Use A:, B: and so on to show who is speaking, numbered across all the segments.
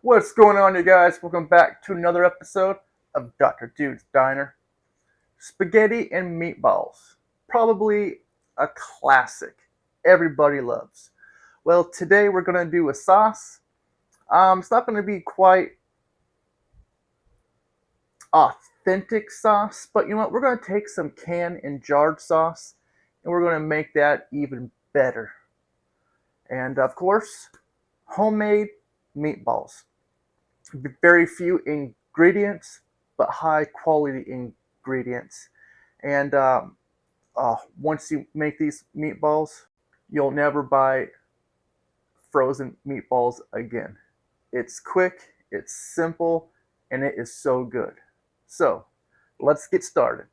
A: What's going on, you guys? Welcome back to another episode of Dr. Dude's Diner. Spaghetti and meatballs. Probably a classic everybody loves. Well, today we're going to do a sauce. It's not going to be quite authentic sauce, but you know what? We're going to take some canned and jarred sauce and we're going to make that even better. And of course, homemade meatballs. Very few ingredients, but high quality ingredients. And once you make these meatballs, you'll never buy frozen meatballs again. It's quick, it's simple, and it is so good. So let's get started.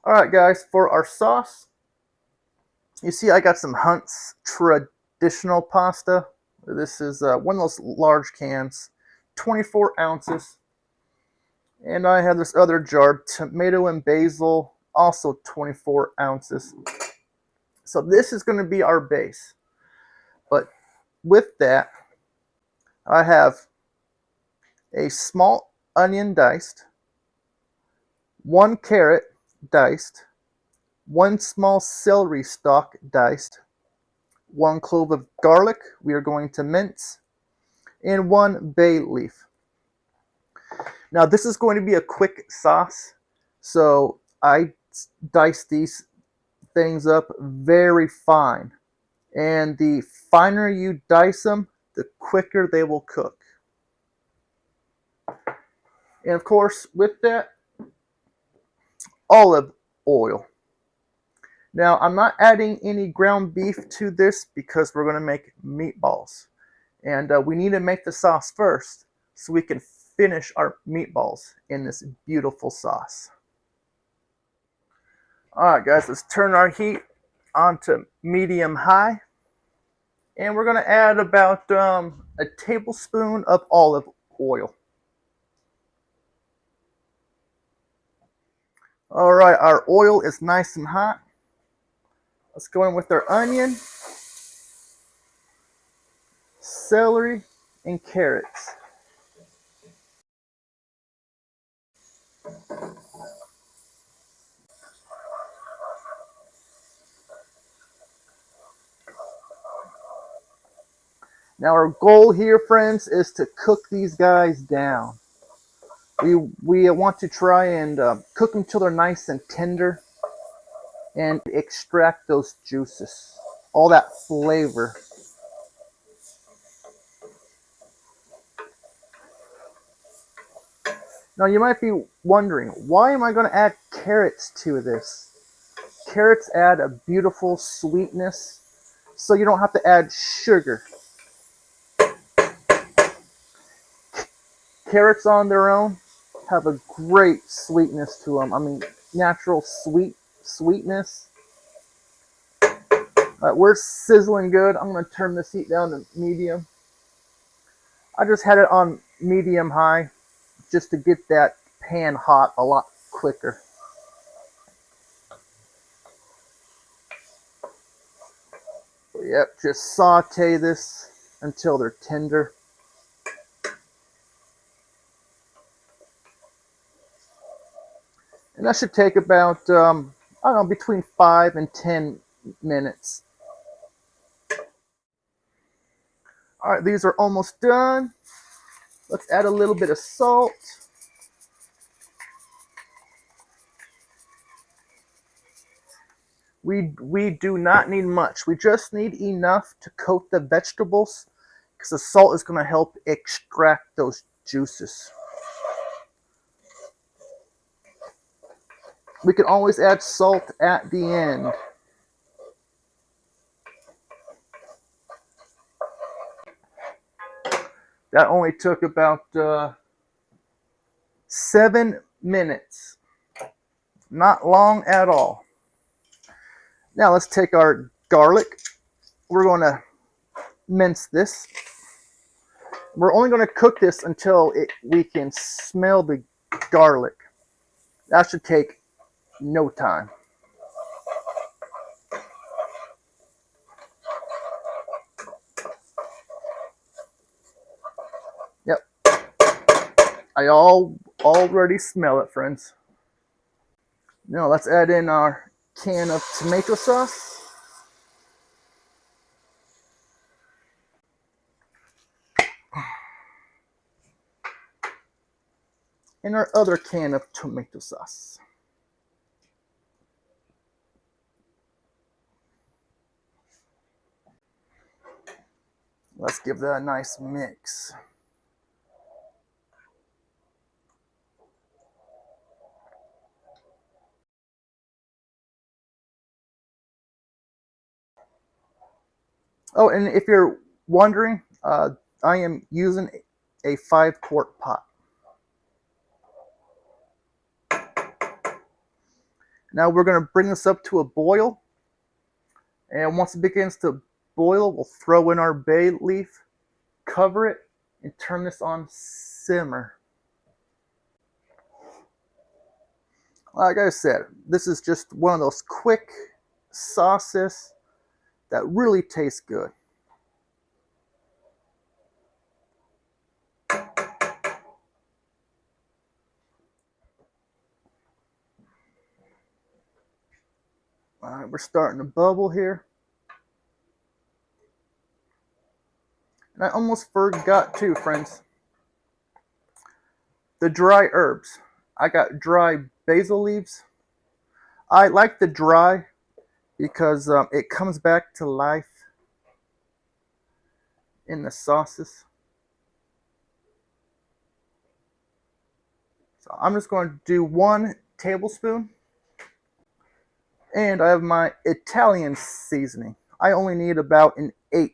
A: All right, guys, for our sauce, you see I got some Hunt's traditional pasta. This is one of those large cans, 24 ounces. And I have this other jar, tomato and basil, also 24 ounces. So this is going to be our base. But with that, I have a small onion diced, 1 carrot diced, 1 small celery stalk diced, 1 clove of garlic we are going to mince, and 1 bay leaf. Now this is going to be a quick sauce, so I dice these things up very fine. And the finer you dice them, the quicker they will cook. And of course, with that, olive oil. Now, I'm not adding any ground beef to this because we're going to make meatballs. And we need to make the sauce first so we can finish our meatballs in this beautiful sauce. Alright guys, let's turn our heat onto medium high. And we're going to add about a tablespoon of olive oil. Alright, our oil is nice and hot. Let's go in with our onion, celery, and carrots. Now our goal here, friends, is to cook these guys down. We want to try and cook them till they're nice and tender and extract those juices, all that flavor. Now you might be wondering, why am I going to add carrots to this? Carrots add a beautiful sweetness, so you don't have to add sugar. Carrots on their own have a great sweetness to them. I mean, natural sweetness. Alright, we're sizzling good. I'm going to turn this heat down to medium. I just had it on medium high just to get that pan hot a lot quicker. Yep, just saute this until they're tender. And that should take about, I don't know, between 5 and 10 minutes. Alright, these are almost done. Let's add a little bit of salt. We do not need much. We just need enough to coat the vegetables because the salt is going to help extract those juices. We can always add salt at the end. That only took about 7 minutes. Not long at all. Now let's take our garlic. We're going to mince this. We're only going to cook this until we can smell the garlic. That should take no time. Yep. I already smell it, friends. Now let's add in our can of tomato sauce. And our other can of tomato sauce. Let's give that a nice mix. Oh, and if you're wondering, I am using a 5-quart pot. Now we're going to bring this up to a boil. And once it begins to boil, we'll throw in our bay leaf, cover it, and turn this on simmer. Like I said, this is just one of those quick sauces that really taste good. All right, we're starting to bubble here. And I almost forgot too, friends, the dry herbs. I got dry basil leaves. I like the dry because it comes back to life in the sauces. So I'm just going to do 1 tablespoon. And I have my Italian seasoning. I only need about 1/8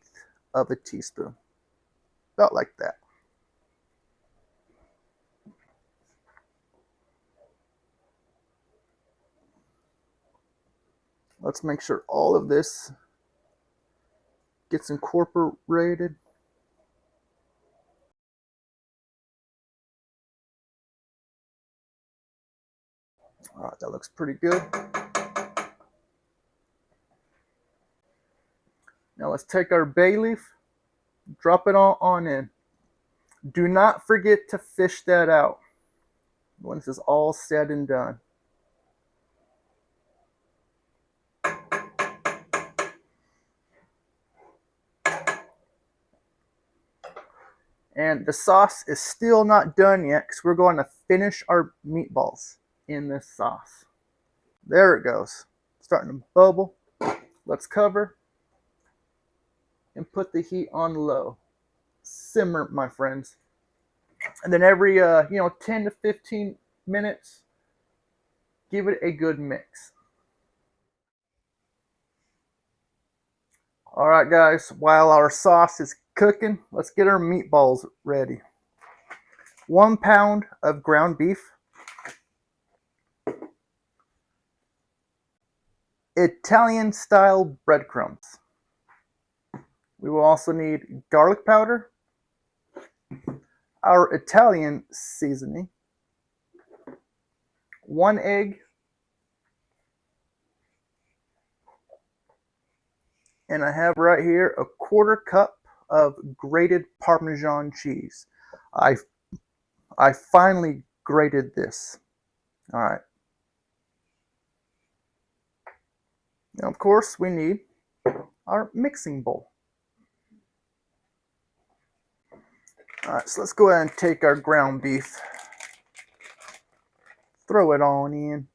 A: of a teaspoon. About like that. Let's make sure all of this gets incorporated. All right, that looks pretty good. Now let's take our bay leaf, drop it all on in. Do not forget to fish that out when this is all said and done. And the sauce is still not done yet because we're going to finish our meatballs in this sauce. There it goes. Starting to bubble. Let's cover and put the heat on low. Simmer, my friends. And then every 10 to 15 minutes, give it a good mix. All right, guys, while our sauce is cooking, let's get our meatballs ready. 1 pound of ground beef, Italian style breadcrumbs. We will also need garlic powder, our Italian seasoning, 1 egg, and I have right here a 1/4 cup of grated Parmesan cheese. I finally grated this. All right. Now, of course, we need our mixing bowl. All right, so let's go ahead and take our ground beef, throw it on in.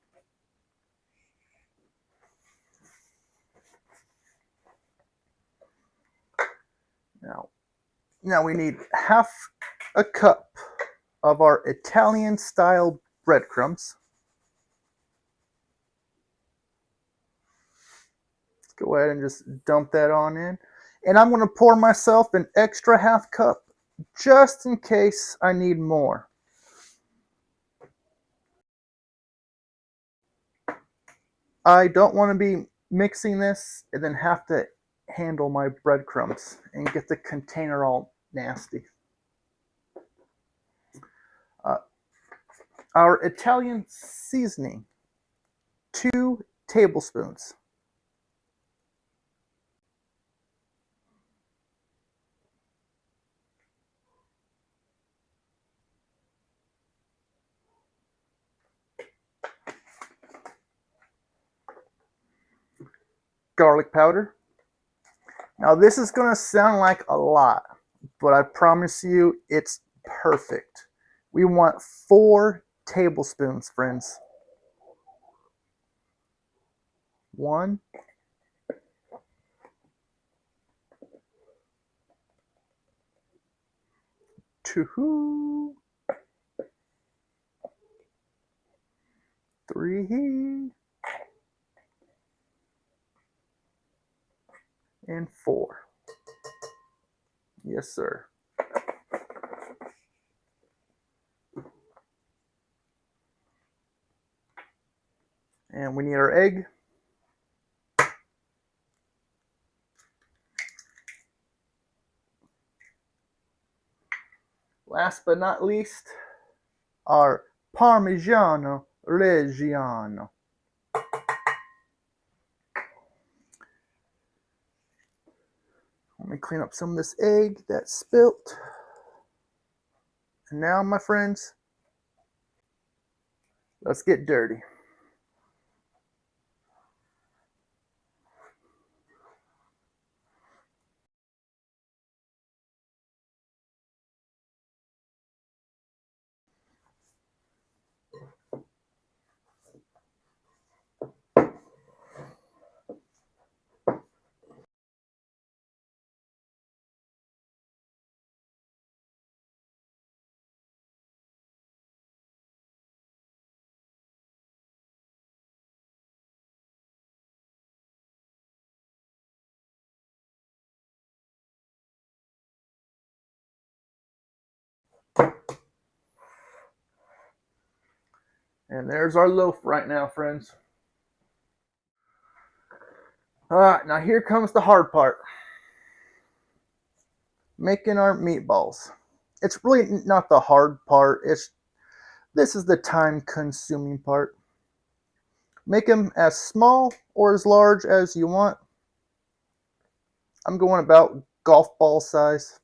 A: Now we need 1/2 a cup of our Italian style breadcrumbs. Let's go ahead and just dump that on in. And I'm going to pour myself an extra 1/2 cup just in case I need more. I don't want to be mixing this and then have to handle my breadcrumbs and get the container all nasty. our Italian seasoning, 2 tablespoons. Garlic powder. Now this is going to sound like a lot, but I promise you it's perfect. We want 4 tablespoons, friends. 1, 2, 3, and 4. Yes, sir. And we need our egg. Last but not least, our Parmigiano Reggiano. Let me clean up some of this egg that's spilt. And now, my friends, let's get dirty. And there's our loaf right now, friends. All right, now here comes the hard part. Making our meatballs. It's really not the hard part. This is the time-consuming part. Make them as small or as large as you want. I'm going about golf ball size.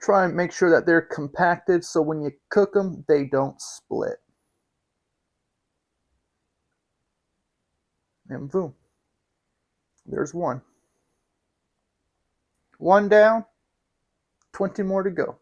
A: Try and make sure that they're compacted so when you cook them, they don't split. And boom, there's one. One down, 20 more to go.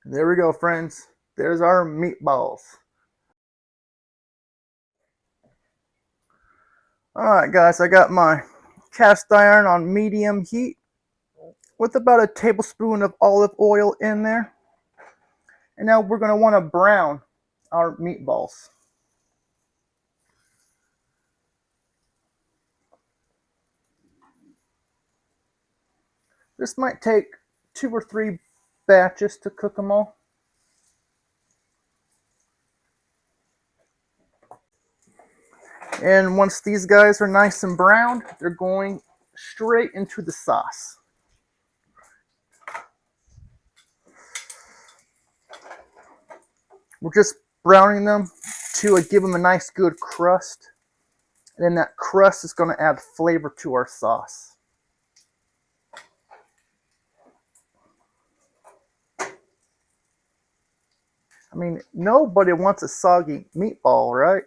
A: There we go, friends. There's our meatballs. Alright guys, I got my cast iron on medium heat with about a tablespoon of olive oil in there. And now we're going to want to brown our meatballs. This might take 2 or 3 batches to cook them all. And once these guys are nice and browned, they're going straight into the sauce. We're just browning them to give them a nice good crust. And then that crust is going to add flavor to our sauce. I mean, nobody wants a soggy meatball, right?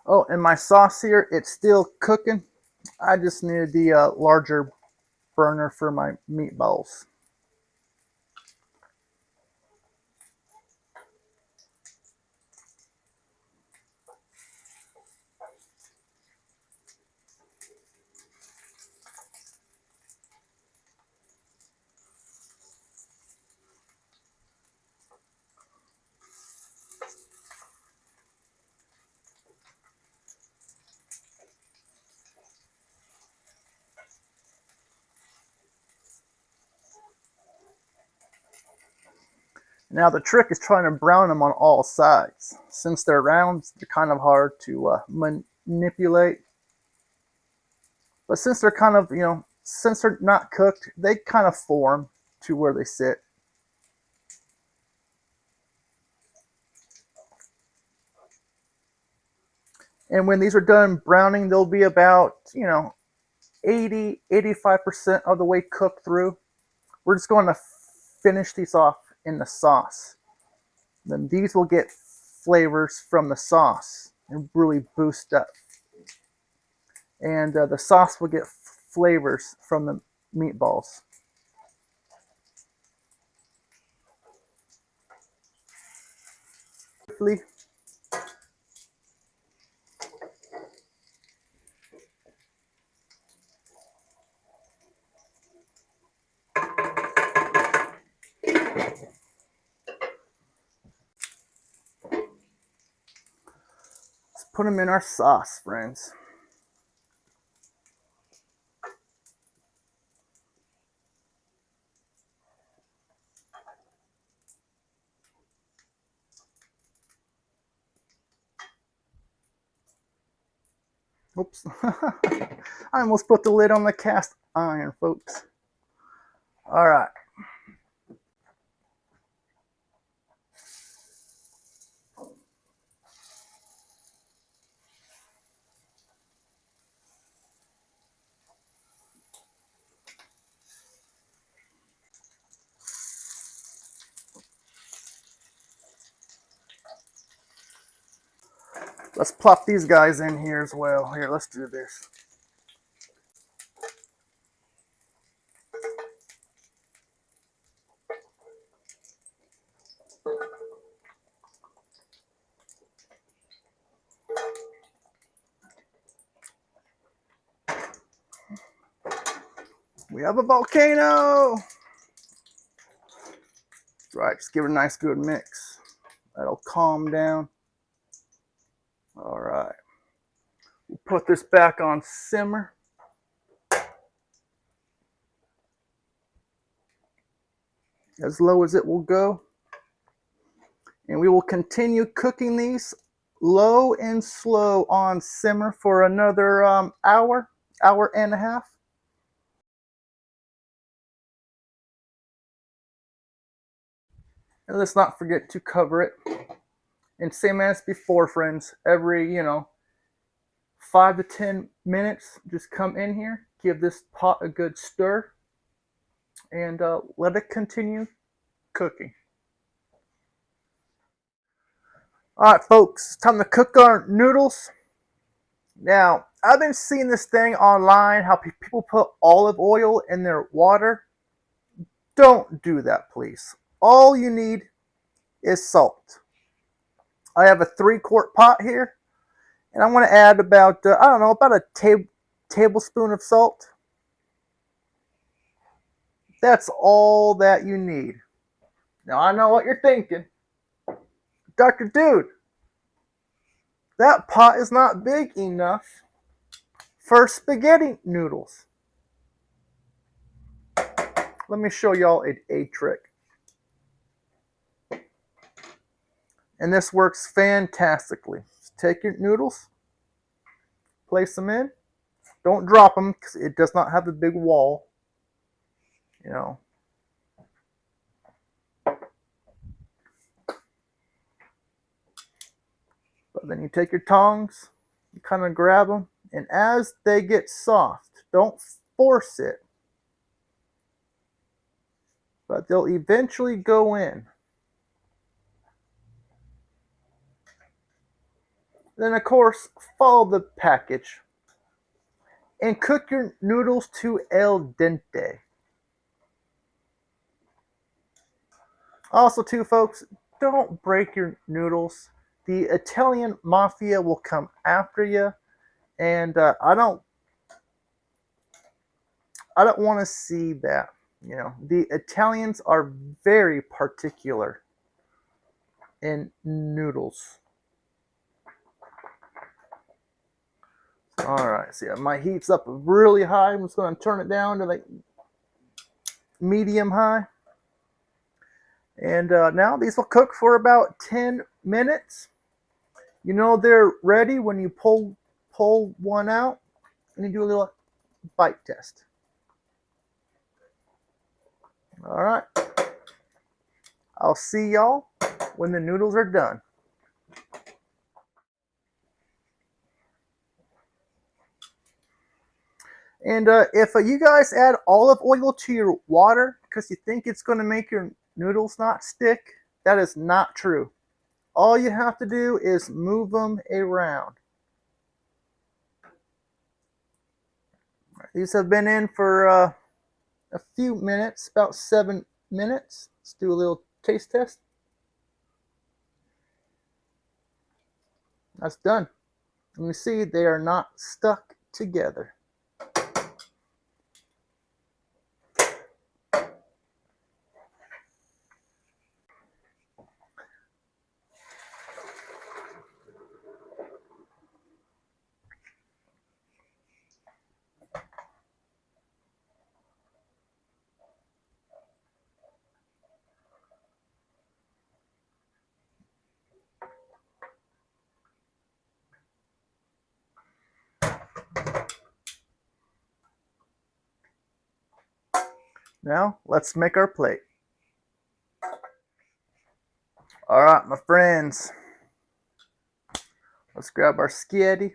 A: Oh, and my sauce here, it's still cooking. I just needed the larger burner for my meatballs. Now the trick is trying to brown them on all sides. Since they're round, they're kind of hard to manipulate. But since they're kind of, since they're not cooked, they kind of form to where they sit. And when these are done browning, they'll be about, 80-85% of the way cooked through. We're just going to finish these off in the sauce. Then these will get flavors from the sauce and really boost up. And the sauce will get flavors from the meatballs. Let's put them in our sauce, friends. Oops. I almost put the lid on the cast iron, folks. All right. Let's plop these guys in here as well. Here, let's do this. We have a volcano. That's right, just give it a nice good mix. That'll calm down. All right. We'll put this back on simmer. As low as it will go. And we will continue cooking these low and slow on simmer for another hour and a half. And let's not forget to cover it. And same as before, friends, every, 5 to 10 minutes, just come in here, give this pot a good stir, and let it continue cooking. All right, folks, it's time to cook our noodles. Now, I've been seeing this thing online, how people put olive oil in their water. Don't do that, please. All you need is salt. I have a 3-quart pot here. And I'm going to add about, I don't know, about a tablespoon of salt. That's all that you need. Now I know what you're thinking. Dr. Dude, that pot is not big enough for spaghetti noodles. Let me show y'all a trick. And this works fantastically. Just take your noodles, place them in. Don't drop them because it does not have a big wall. You know. But then you take your tongs, you kind of grab them, and as they get soft, don't force it, but they'll eventually go in. Then, of course, follow the package and cook your noodles to al dente. Also, too, folks, don't break your noodles. The Italian mafia will come after you, and I don't want to see that. You know, the Italians are very particular in noodles. All right, so yeah, my heat's up really high. I'm just going to turn it down to like medium high. And now these will cook for about 10 minutes. You know they're ready when you pull one out and you do a little bite test. All right. I'll see y'all when the noodles are done. And if you guys add olive oil to your water because you think it's going to make your noodles not stick, that is not true. All you have to do is move them around. These have been in for a few minutes, about 7 minutes. Let's do a little taste test. That's done. And you see they are not stuck together. Now, let's make our plate. All right, my friends. Let's grab our spaghetti.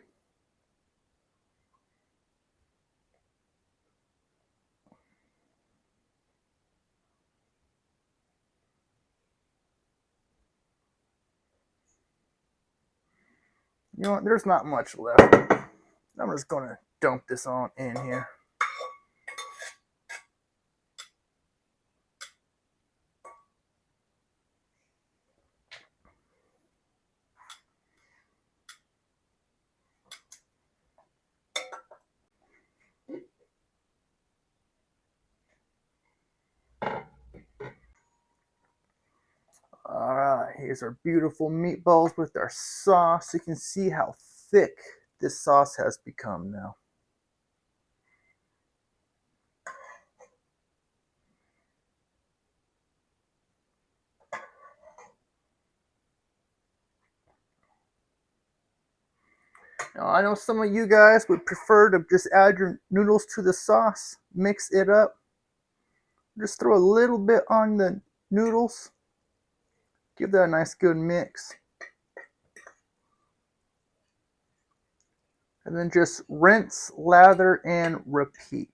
A: You know what? There's not much left. I'm just going to dump this on in here. Alright, here's our beautiful meatballs with our sauce. You can see how thick this sauce has become now. Now, I know some of you guys would prefer to just add your noodles to the sauce, mix it up. Just throw a little bit on the noodles. Give that a nice good mix. And then just rinse, lather, and repeat.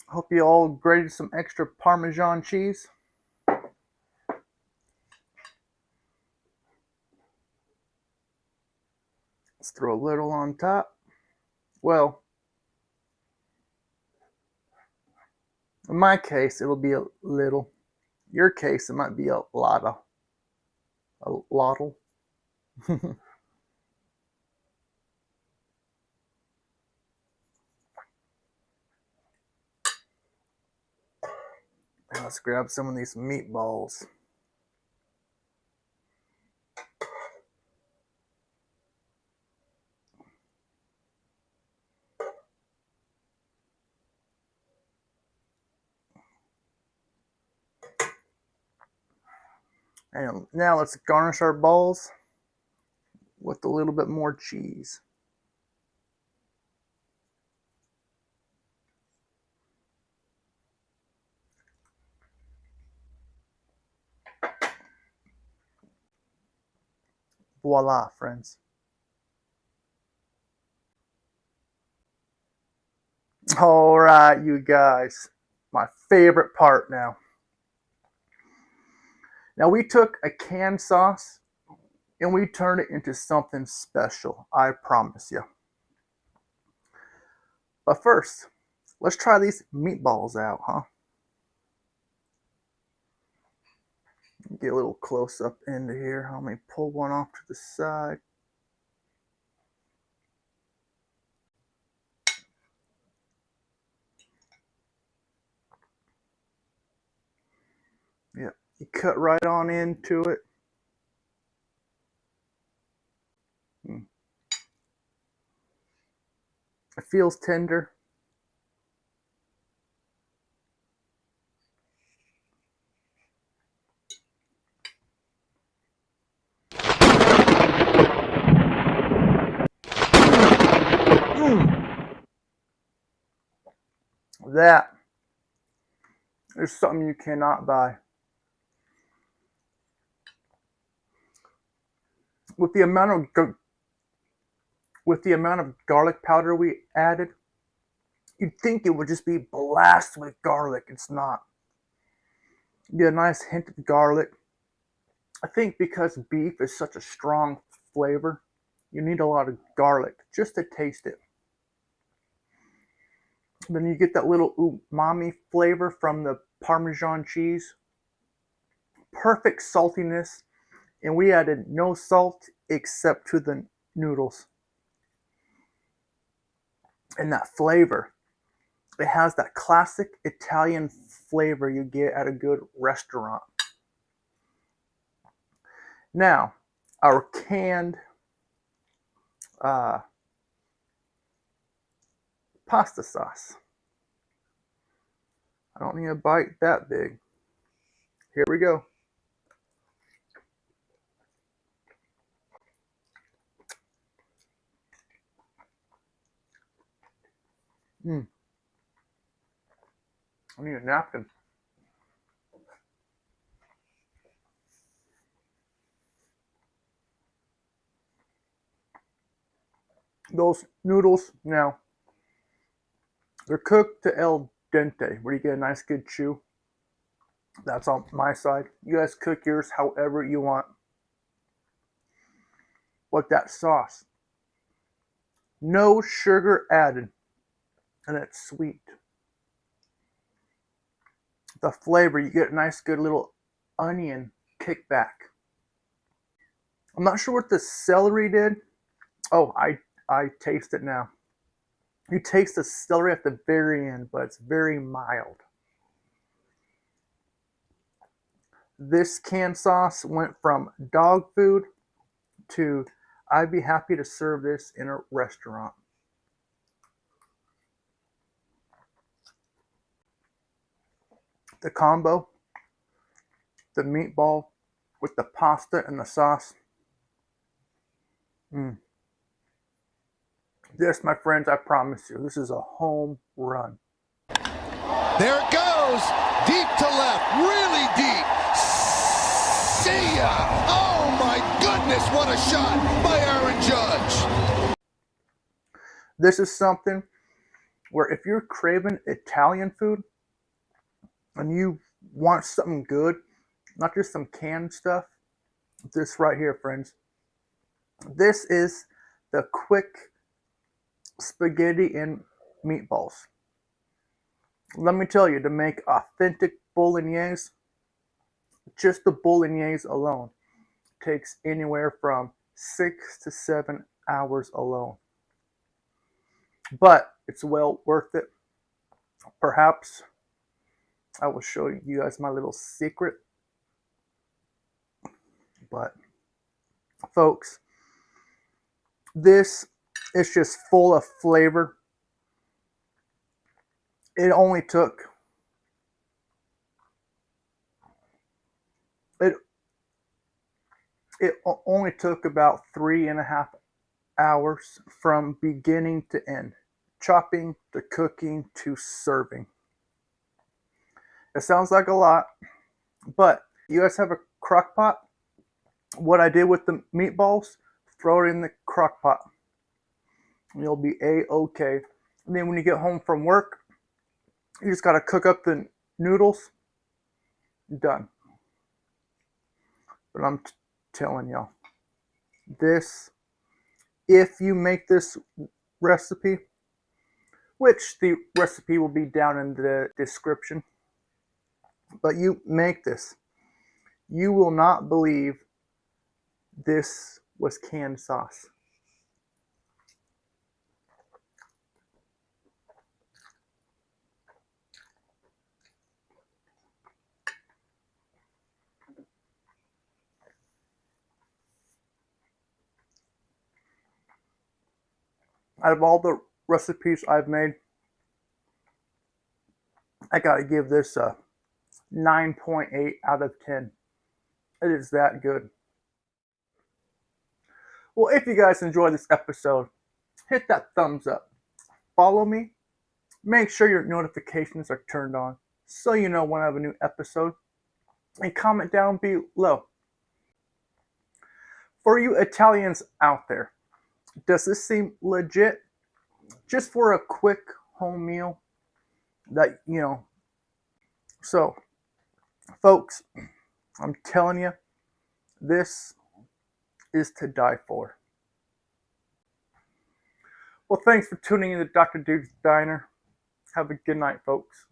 A: Hope you all grated some extra Parmesan cheese. Let's throw a little on top. Well, in my case, it'll be a little. Your case, it might be a lot. A lottle. And let's grab some of these meatballs. And now let's garnish our balls with a little bit more cheese. Voila, friends. All right, you guys. My favorite part now. Now we took a canned sauce and we turned it into something special, I promise you. But first, let's try these meatballs out, huh? Get a little close up into here. Let me pull one off to the side. Yeah, you cut right on into it. It feels tender. That is something you cannot buy. With the amount of garlic powder we added, you'd think it would just be blasted with garlic. It's not. You get a nice hint of garlic. I think because beef is such a strong flavor, you need a lot of garlic just to taste it. Then you get that little umami flavor from the Parmesan cheese. Perfect saltiness. And we added no salt except to the noodles. And that flavor, it has that classic Italian flavor you get at a good restaurant. Now, our canned pasta sauce. I don't need a bite that big. Here we go. I need a napkin. Those noodles, now, they're cooked to el dente, where you get a nice good chew. That's on my side. You guys cook yours however you want. But that sauce, no sugar added, and it's sweet. The flavor, you get a nice good little onion kickback. I'm not sure what the celery did. Oh, I taste it now. You taste the celery at the very end, but it's very mild. This canned sauce went from dog food to I'd be happy to serve this in a restaurant. The combo, the meatball with the pasta and the sauce. This, my friends, I promise you, this is a home run.
B: There it goes, deep to left, really deep. See ya! Oh my goodness, what a shot by Aaron Judge.
A: This is something where if you're craving Italian food and you want something good, not just some canned stuff, this right here, friends. This is the quick spaghetti and meatballs. Let me tell you, to make authentic bolognese, just the bolognese alone takes anywhere from 6 to 7 hours alone. But it's well worth it. Perhaps I will show you guys my little secret. But folks, this is just full of flavor. It only took it only took about 3.5 hours from beginning to end, chopping to cooking to serving. It sounds like a lot, but you guys have a crock pot? What I did with the meatballs, throw it in the crock pot. You'll be a-okay. And then when you get home from work, you just gotta cook up the noodles. Done. But I'm telling y'all, this, if you make this recipe, which the recipe will be down in the description, but you make this, you will not believe this was canned sauce. Out of all the recipes I've made, I gotta give this a 9.8 out of 10. It is that good. Well, if you guys enjoyed this episode, hit that thumbs up. Follow me. Make sure your notifications are turned on so you know when I have a new episode. And comment down below. For you Italians out there, does this seem legit? Just for a quick home meal that, So, folks, I'm telling you, this is to die for. Well, thanks for tuning in to Dr. Dude's Diner. Have a good night, folks.